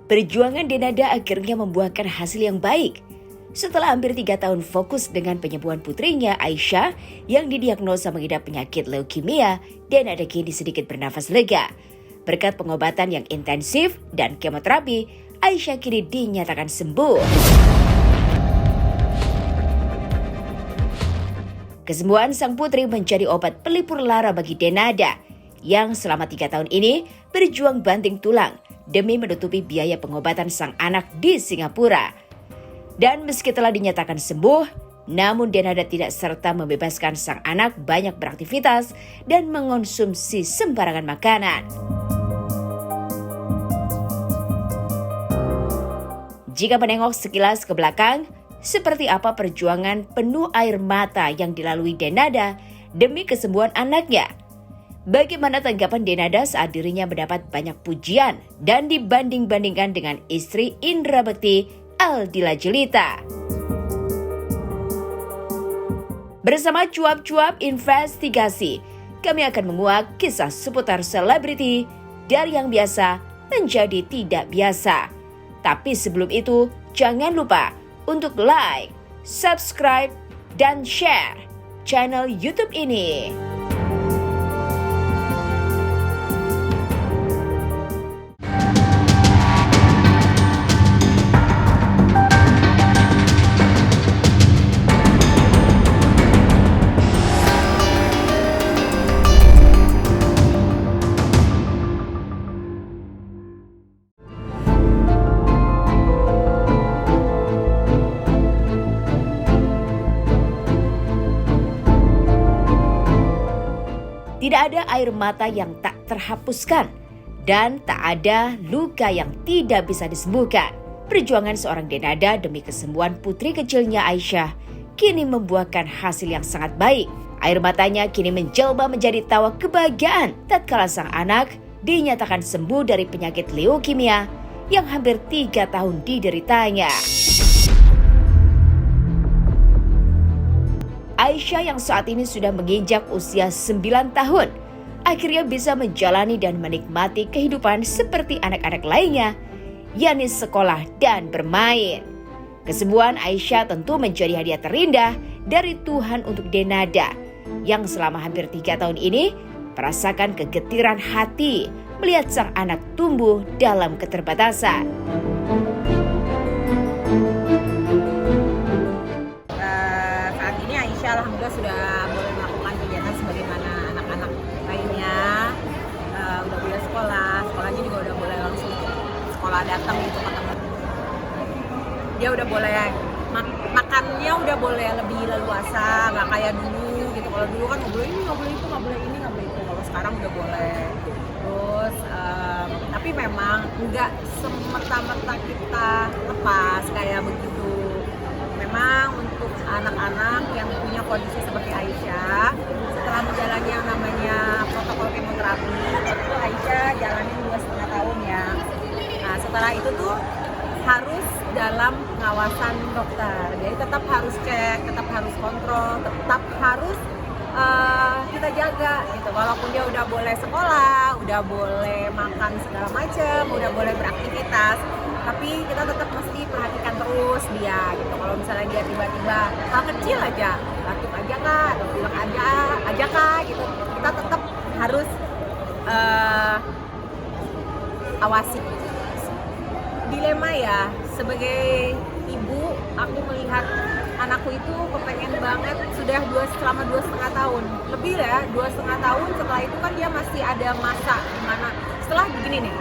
Perjuangan Denada akhirnya membuahkan hasil yang baik. Setelah hampir 3 tahun fokus dengan penyembuhan putrinya Aisyah yang didiagnosa mengidap penyakit leukemia, Denada kini sedikit bernafas lega. Berkat pengobatan yang intensif dan kemoterapi, Aisyah kini dinyatakan sembuh. Kesembuhan sang putri menjadi obat pelipur lara bagi Denada yang selama 3 tahun ini berjuang banting tulang demi menutupi biaya pengobatan sang anak di Singapura. Dan meski telah dinyatakan sembuh, namun Denada tidak serta membebaskan sang anak banyak beraktivitas dan mengonsumsi sembarangan makanan. Jika menengok sekilas ke belakang, seperti apa perjuangan penuh air mata yang dilalui Denada demi kesembuhan anaknya? Bagaimana tanggapan Denada saat dirinya mendapat banyak pujian dan dibanding-bandingkan dengan istri Indra Bekti, Aldila Jelita? Bersama cuap-cuap investigasi, kami akan menguak kisah seputar selebriti dari yang biasa menjadi tidak biasa. Tapi sebelum itu, jangan lupa untuk like, subscribe, dan share channel YouTube ini. Tidak ada air mata yang tak terhapuskan dan tak ada luka yang tidak bisa disembuhkan. Perjuangan seorang Denada demi kesembuhan putri kecilnya Aisyah kini membuahkan hasil yang sangat baik. Air matanya kini menjelma menjadi tawa kebahagiaan tatkala sang anak dinyatakan sembuh dari penyakit leukemia yang hampir 3 tahun dideritanya. Aisyah yang saat ini sudah menginjak usia 9 tahun, akhirnya bisa menjalani dan menikmati kehidupan seperti anak-anak lainnya, yakni sekolah dan bermain. Kesembuhan Aisyah tentu menjadi hadiah terindah dari Tuhan untuk Denada, yang selama hampir 3 tahun ini merasakan kegetiran hati melihat sang anak tumbuh dalam keterbatasan. Alhamdulillah sudah boleh melakukan kegiatan sebagaimana anak-anak lainnya, udah boleh sekolahnya juga udah boleh langsung sekolah datang gitu ketemu. Dia udah boleh makannya udah boleh lebih leluasa, nggak kayak dulu gitu. Kalau dulu kan nggak boleh ini, nggak boleh itu, nggak boleh ini, nggak boleh itu. Kalau sekarang udah boleh. Terus tapi memang nggak semata-mata kita lepas kayak begitu. Memang untuk anak-anak yang punya kondisi seperti Aisyah, setelah menjalani yang namanya protokol kemoterapi, itu Aisyah jalanin 2,5 tahun ya. Nah setelah itu tuh harus dalam pengawasan dokter, jadi tetap harus cek, tetap harus kontrol, tetap harus kita jaga gitu. Walaupun dia udah boleh sekolah, udah boleh makan segala macam, udah boleh beraktivitas, tapi kita tetap mesti perhatikan terus dia gitu. Kalau misalnya dia tiba-tiba hal kecil aja, batuk aja kak, pilek aja kak gitu, kita tetap harus awasi. Dilema ya, sebagai ibu aku melihat anakku itu kepengen banget sudah selama 2,5 tahun lebih ya, 2,5 tahun. Setelah itu kan dia masih ada masa dimana setelah begini nih,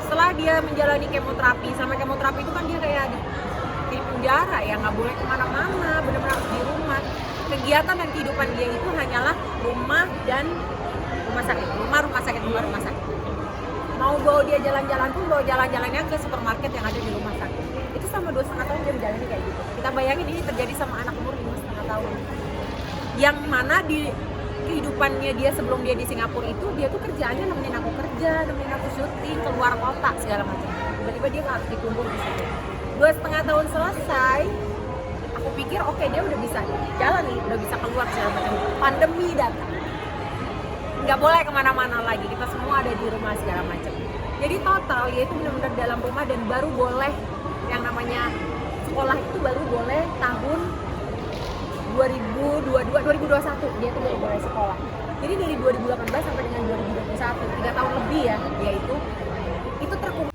setelah dia menjalani kemoterapi, sama kemoterapi itu kan dia kayak di penjara ya, nggak boleh kemana-mana, benar-benar harus di rumah. Kegiatan dan kehidupan dia itu hanyalah rumah dan rumah sakit, rumah sakit. Mau bawa dia jalan-jalan pun bawa jalan-jalannya ke supermarket yang ada di rumah sakit. Itu sama 2,5 tahun dia menjalani kayak gitu. Kita bayangin ini terjadi sama anak umur 5,5 tahun. Yang mana di kehidupannya dia sebelum dia di Singapura itu, dia tuh kerjaannya nemenin aku kerja, nemenin aku syuting, keluar kota segala macam. Tiba-tiba dia harus dikumpul di situ. 2,5 tahun selesai, aku pikir oke, dia udah bisa jalan nih, udah bisa keluar segala macam. Pandemi datang. Nggak boleh kemana-mana lagi, kita semua ada di rumah segala macam. Jadi total dia itu benar-benar dalam rumah dan baru boleh yang namanya sekolah itu baru boleh tahun 2021 dia tuh baru boleh sekolah. Jadi dari 2018 sampai dengan 2021 3 tahun lebih ya dia itu terkumpul.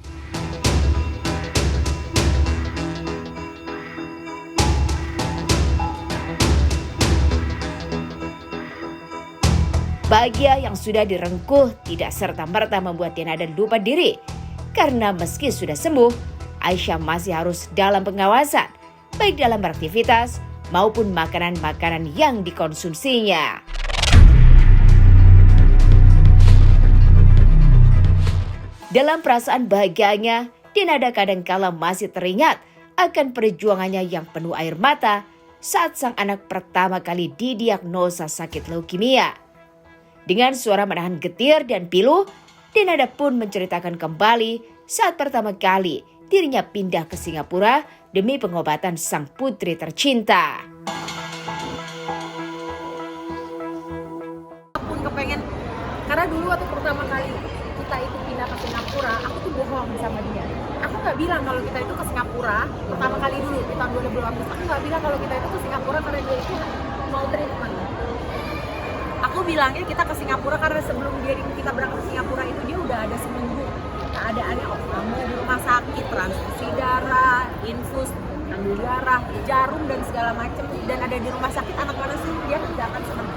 Bahagia yang sudah direngkuh tidak serta-merta membuat Denada lupa diri. Karena meski sudah sembuh, Aisyah masih harus dalam pengawasan, baik dalam beraktivitas maupun makanan-makanan yang dikonsumsinya. Dalam perasaan bahagianya, Denada kadangkala masih teringat akan perjuangannya yang penuh air mata saat sang anak pertama kali didiagnosa sakit leukemia. Dengan suara menahan getir dan pilu, Denada pun menceritakan kembali saat pertama kali dirinya pindah ke Singapura demi pengobatan sang putri tercinta. Aku pun kepengen, karena dulu waktu pertama kali kita itu pindah ke Singapura, aku tuh bohong sama dia. Aku nggak bilang kalau kita itu ke Singapura pertama kali dulu di tahun 2018. Aku nggak bilang kalau kita itu ke Singapura karena dia itu mau treatment. Aku bilangnya kita ke Singapura karena sebelum kita berangkat ke Singapura itu dia udah ada seminggu keadaannya kamu di rumah sakit, transfusi darah, infus, ambil darah, jarum dan segala macam, dan ada di rumah sakit. Anak mana sih dia tidak akan senang.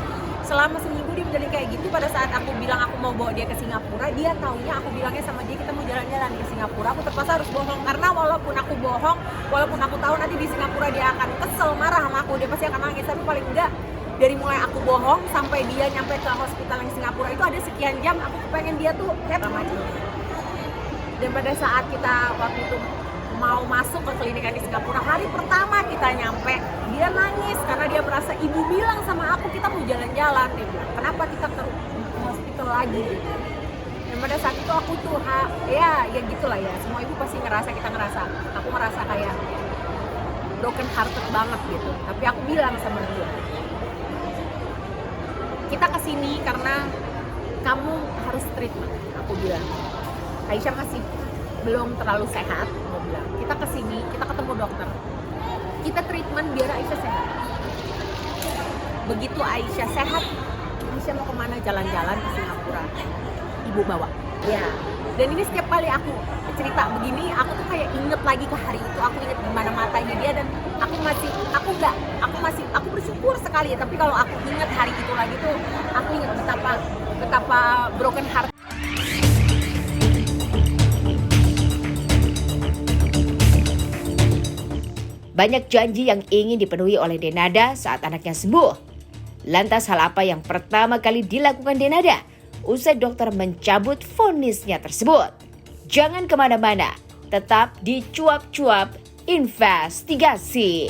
Selama seminggu dia menjadi kayak gitu. Pada saat aku bilang aku mau bawa dia ke Singapura, dia taunya aku bilangnya sama dia kita mau jalan-jalan ke Singapura. Aku terpaksa harus bohong karena walaupun aku bohong, walaupun aku tahu nanti di Singapura dia akan kesel, marah sama aku, dia pasti akan nangis, tapi paling enggak dari mulai aku bohong sampai dia nyampe ke hospital yang Singapura itu ada sekian jam. Aku kepengen dia tuh happy macam. Dan pada saat kita waktu itu mau masuk ke klinik di Singapura, hari pertama kita nyampe, dia nangis karena dia merasa ibu bilang sama aku kita mau jalan-jalan. Dia bilang, kenapa kita ke hospital lagi? Dan pada saat itu aku tuh ya gitulah ya, semua ibu pasti ngerasa, kita ngerasa, aku ngerasa kayak broken hearted banget gitu. Tapi aku bilang sama dia, kita kesini karena kamu harus treatment. Aku bilang, Aisyah masih belum terlalu sehat. Aku bilang, kita kesini, kita ketemu dokter, kita treatment biar Aisyah sehat. Begitu Aisyah sehat, Aisyah mau kemana? Jalan-jalan ke Singapura, ibu bawa. Ya. Dan ini setiap kali aku cerita begini, aku tuh kayak inget lagi ke hari itu. Aku inget gimana matanya dia, dan aku bersyukur sekali ya. Tapi kalau aku inget hari itu lagi tuh, aku inget betapa broken heart. Banyak janji yang ingin dipenuhi oleh Denada saat anaknya sembuh. Lantas hal apa yang pertama kali dilakukan Denada usai dokter mencabut vonisnya tersebut? Jangan kemana-mana, tetap di Cuap-Cuap Investigasi.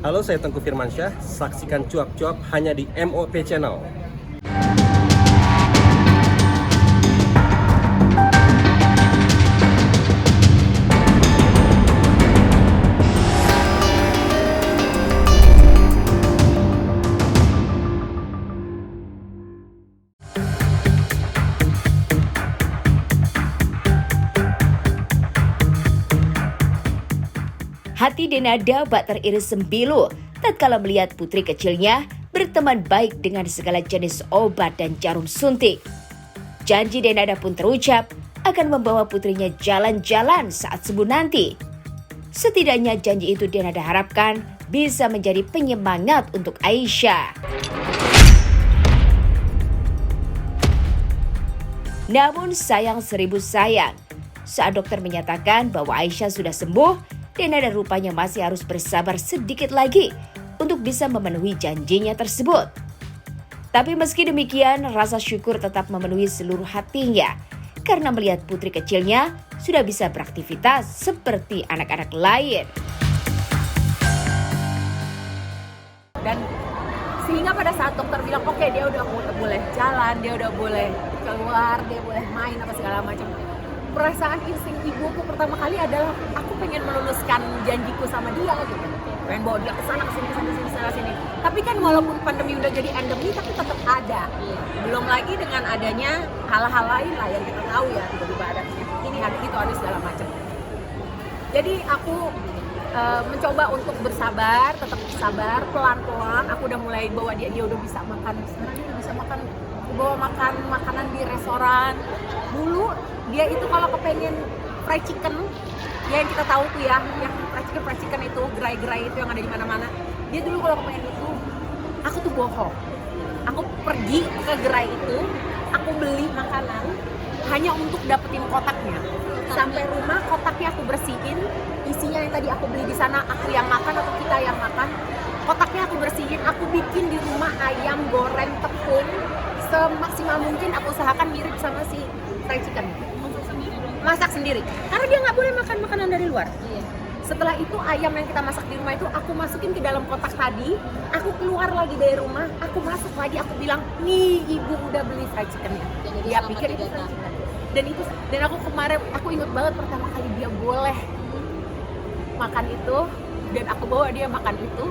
Halo, saya Tengku Firmansyah. Saksikan Cuap-Cuap hanya di MOP Channel. Hati Denada bak teriris sembilu tatkala melihat putri kecilnya berteman baik dengan segala jenis obat dan jarum suntik. Janji Denada pun terucap akan membawa putrinya jalan-jalan saat sembuh nanti. Setidaknya janji itu Denada harapkan bisa menjadi penyemangat untuk Aisyah. Namun sayang seribu sayang, saat dokter menyatakan bahwa Aisyah sudah sembuh, Denada rupanya masih harus bersabar sedikit lagi untuk bisa memenuhi janjinya tersebut. Tapi meski demikian, rasa syukur tetap memenuhi seluruh hatinya karena melihat putri kecilnya sudah bisa beraktivitas seperti anak-anak lain. Dan sehingga pada saat dokter bilang oke, dia udah boleh jalan, dia udah boleh keluar, dia boleh main apa segala macam, perasaan insting ibuku pertama kali adalah aku pengen meluluskan janjiku sama dia gitu. pengen bawa dia ke sana sini. Tapi kan walaupun pandemi udah jadi endemi, tapi tetap ada. Belum lagi dengan adanya hal-hal lain lah yang kita tahu ya, tiba-tiba ada ini, ada itu, ada segala macam. Jadi aku mencoba untuk bersabar, tetap sabar, pelan-pelan. Aku udah mulai bawa dia udah bisa makan. Sekarang dia udah bisa makan, bawa makan makanan di restoran. Dulu dia itu kalau kepengen fried chicken, ya yang kita tahu tuh ya, yang fried chicken itu, gerai-gerai itu yang ada di mana-mana. Dia dulu kalau kepengen itu, aku tuh bohong. Aku pergi ke gerai itu, aku beli makanan hanya untuk dapetin kotaknya. Sampai rumah kotaknya aku bersihin, isinya yang tadi aku beli di sana aku yang makan atau kita yang makan. Kotaknya aku bersihin, aku bikin di rumah ayam goreng tepung semaksimal mungkin, aku usahakan mirip sama si fried chicken. Masak sendiri. Karena dia nggak boleh makan makanan dari luar. Setelah itu ayam yang kita masak di rumah itu aku masukin ke dalam kotak tadi. Aku keluar lagi dari rumah, aku masuk lagi, aku bilang, nih ibu udah beli fried chickennya. Dia pikir itu fried chicken. Dan aku kemarin, aku ingat banget pertama kali dia boleh makan itu, dan aku bawa dia makan itu.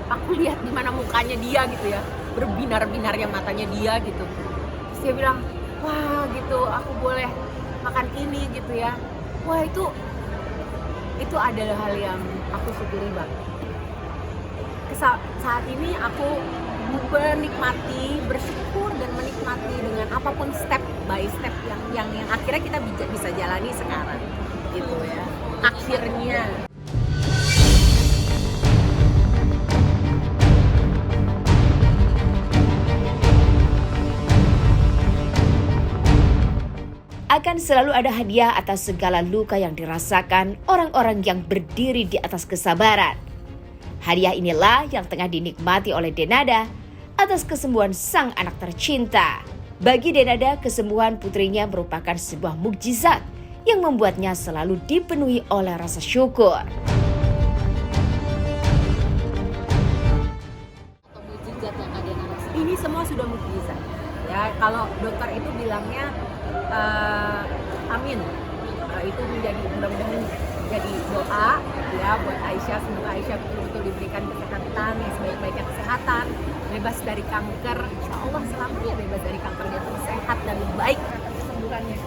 Aku lihat di mana mukanya dia gitu ya, berbinar-binarnya matanya dia gitu. Terus dia bilang, wah gitu, aku boleh makan ini gitu ya. Wah itu adalah hal yang aku syukuri banget. Saat ini aku menikmati, bersyukur dan menikmati dengan apapun step by step yang akhirnya kita bisa jalani sekarang gitu ya. Akhirnya. Akan selalu ada hadiah atas segala luka yang dirasakan orang-orang yang berdiri di atas kesabaran. Hadiah inilah yang tengah dinikmati oleh Denada atas kesembuhan sang anak tercinta. Bagi Denada, kesembuhan putrinya merupakan sebuah mukjizat yang membuatnya selalu dipenuhi oleh rasa syukur. Ini semua sudah mukjizat. Ya, kalau dokter itu bilangnya amin. Itu mudah-mudahan jadi doa ya buat Aisyah, semoga Aisyah betul-betul diberikan kesehatan yang sebaik-baiknya, kesehatan, bebas dari kanker. Insya Allah selamanya bebas dari kanker, dia terus sehat dan baik kesembuhannya.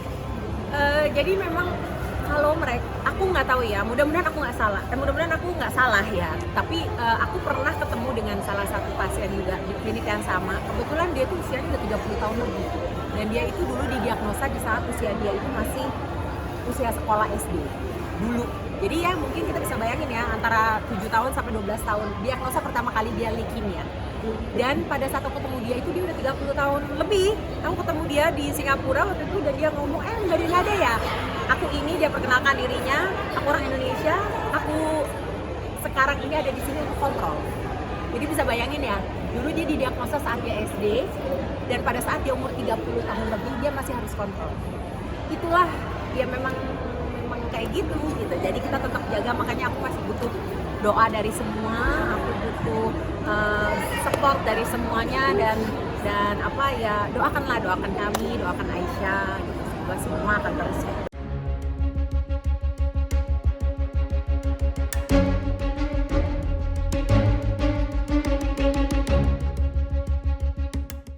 Jadi memang kalau mereka, aku nggak tahu ya, mudah-mudahan aku nggak salah ya. Tapi aku pernah ketemu dengan salah satu pasien juga di klinik yang sama. Kebetulan dia tuh usianya udah 30 tahun lebih. Dan dia itu dulu didiagnosa di saat usia dia itu masih usia sekolah SD dulu. Jadi ya mungkin kita bisa bayangin ya, antara 7 tahun sampai 12 tahun. Diagnosa pertama kali dia leukemia. Dan pada saat aku ketemu dia itu dia udah 30 tahun lebih. Aku ketemu dia di Singapura waktu itu dan dia ngomong, Mbak Denada ya? Aku ini, dia perkenalkan dirinya, aku orang Indonesia, aku sekarang ini ada di sini untuk kontrol. Jadi bisa bayangin ya, dulu dia didiagnosa saat dia SD, dan pada saat dia umur 30 tahun lebih, dia masih harus kontrol. Itulah, ya memang kayak gitu. Jadi kita tetap jaga, makanya aku masih butuh doa dari semua, aku butuh support dari semuanya, dan apa ya, doakan kami, doakan Aisyah, gitu. Semoga semua akan terus.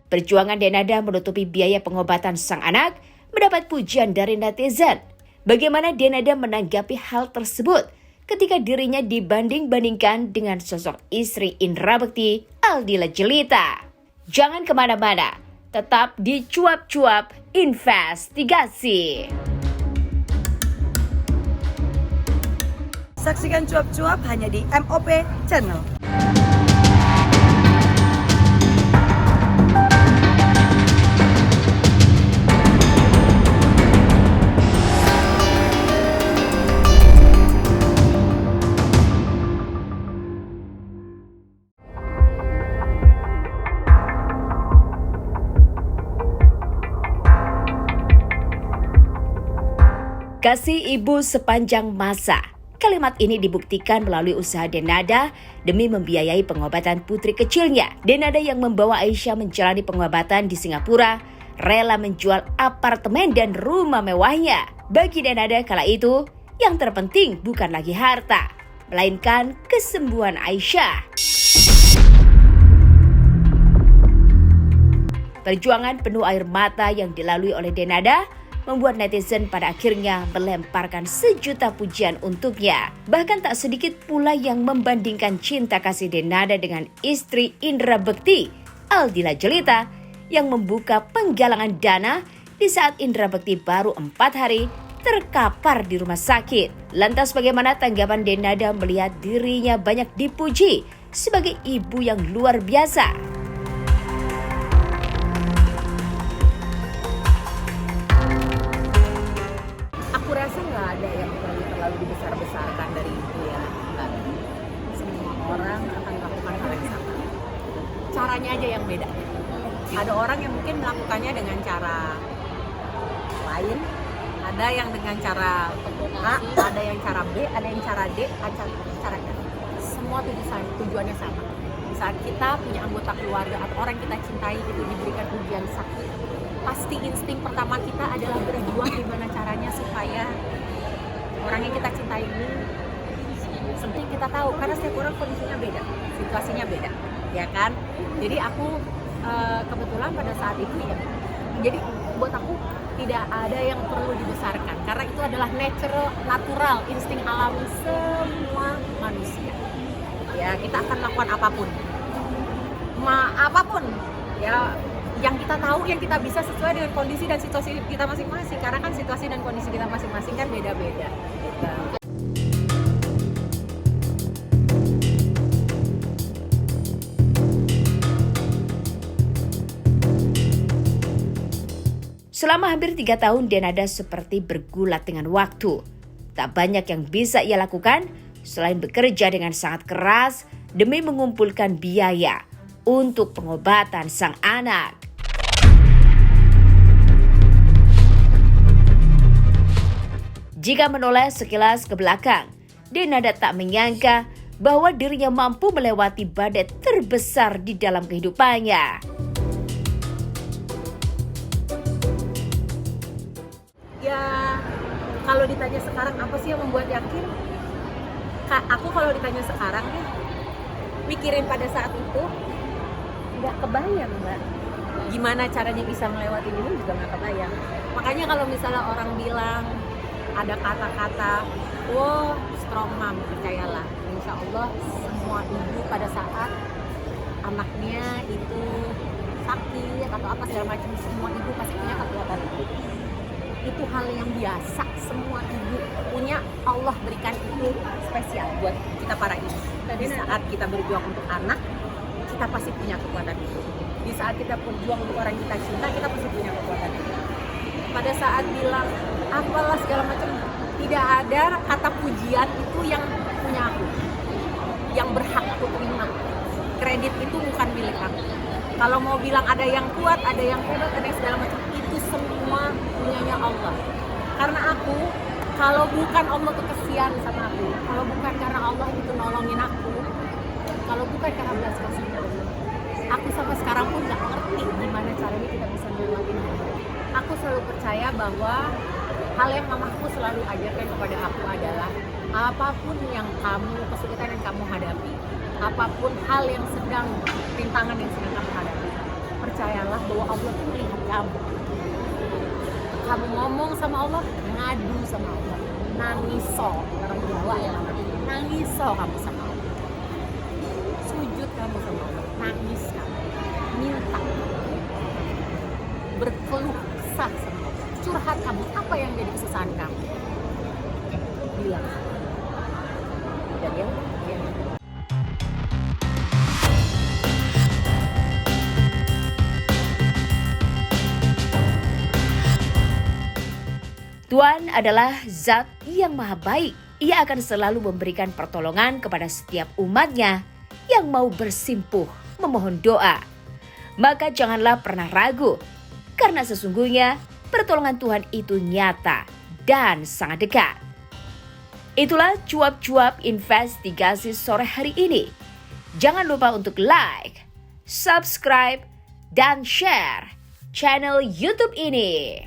Perjuangan Denada menutupi biaya pengobatan sang anak mendapat pujian dari netizen. Bagaimana Denada menanggapi hal tersebut ketika dirinya dibanding-bandingkan dengan sosok istri Indra Bekti, Aldila Jelita? Jangan kemana-mana, tetap di Cuap-Cuap Investigasi. Saksikan Cuap-Cuap hanya di MOP Channel. Kasih ibu sepanjang masa. Kalimat ini dibuktikan melalui usaha Denada demi membiayai pengobatan putri kecilnya. Denada yang membawa Aisyah menjalani pengobatan di Singapura rela menjual apartemen dan rumah mewahnya. Bagi Denada kala itu, yang terpenting bukan lagi harta, melainkan kesembuhan Aisyah. Perjuangan penuh air mata yang dilalui oleh Denada membuat netizen pada akhirnya melemparkan sejuta pujian untuknya. Bahkan tak sedikit pula yang membandingkan cinta kasih Denada dengan istri Indra Bekti, Aldila Jelita, yang membuka penggalangan dana di saat Indra Bekti baru 4 hari terkapar di rumah sakit. Lantas bagaimana tanggapan Denada melihat dirinya banyak dipuji sebagai ibu yang luar biasa? Aku rasa nggak ada yang terlalu dibesar-besarkan dari itu ya. Semua orang akan melakukan hal yang sama. Caranya aja yang beda. Ada orang yang mungkin melakukannya dengan cara lain, ada yang dengan cara A, ada yang cara B, ada yang cara D, ada cara E. Semua tujuannya sama. Di saat kita punya anggota keluarga atau orang yang kita cintai itu diberikan ujian sakit, pasti insting pertama kita adalah berjuang gimana caranya supaya orang yang kita cintai ini sembuh. Kita tahu karena setiap orang kondisinya beda, situasinya beda, ya kan? Jadi aku kebetulan pada saat itu ya, jadi buat aku tidak ada yang perlu dibesarkan karena itu adalah natural, insting alami semua manusia. Ya kita akan lakukan apapun, apapun ya. Yang kita tahu, yang kita bisa sesuai dengan kondisi dan situasi kita masing-masing. Karena kan situasi dan kondisi kita masing-masing kan beda-beda. Gitu. Selama hampir 3 tahun, Denada seperti bergulat dengan waktu. Tak banyak yang bisa ia lakukan selain bekerja dengan sangat keras demi mengumpulkan biaya untuk pengobatan sang anak. Jika menoleh sekilas ke belakang, Denada tak menyangka bahwa dirinya mampu melewati badai terbesar di dalam kehidupannya. Ya, kalau ditanya sekarang apa sih yang membuat yakin? Aku kalau ditanya sekarang nih, mikirin pada saat itu, nggak kebayang Mbak. Gimana caranya bisa melewati ini juga nggak kebayang. Makanya kalau misalnya orang bilang, ada kata-kata, wow, strong mom, percayalah. Insya Allah semua ibu pada saat anaknya itu sakit atau apa segala macam, semua ibu pasti punya kekuatan itu. Itu hal yang biasa, semua ibu punya, Allah berikan itu spesial buat kita para ibu. Di saat kita berjuang untuk anak, kita pasti punya kekuatan itu. Di saat kita berjuang untuk orang kita cinta, kita pasti punya kekuatan itu. Pada saat bilang apalah segala macam, tidak ada kata pujian itu yang punya aku, yang berhak aku terima. Kredit itu bukan milik aku. Kalau mau bilang ada yang kuat, ada yang hebat, ada yang segala macam, itu semua punyanya Allah. Karena aku, kalau bukan Allah tuh kesian sama aku, kalau bukan karena Allah itu nolongin aku, kalau bukan karena belas kasihan Allah, aku sampai sekarang pun nggak ngerti gimana caranya kita bisa melewati ini. Aku selalu percaya bahwa hal yang mamaku selalu ajarkan kepada aku adalah apapun yang kamu, kesulitan yang kamu hadapi, apapun hal yang sedang, rintangan yang sedang kamu hadapi, percayalah bahwa Allah itu melihat kamu. Kamu ngomong sama Allah, ngadu sama Allah, nangiso, orang Jawa ya namanya, nangiso kamu sama Allah, sujud kamu sama Allah, nangis kamu, minta, berkeluh kesah sama Allah, curhat kamu, apa yang jadi kesusahan kamu, bilang, dan ya udah. Tuhan adalah zat yang maha baik. Ia akan selalu memberikan pertolongan kepada setiap umatnya yang mau bersimpuh memohon doa. Maka janganlah pernah ragu, karena sesungguhnya pertolongan Tuhan itu nyata dan sangat dekat. Itulah cuap-cuap investigasi sore hari ini. Jangan lupa untuk like, subscribe, dan share channel YouTube ini.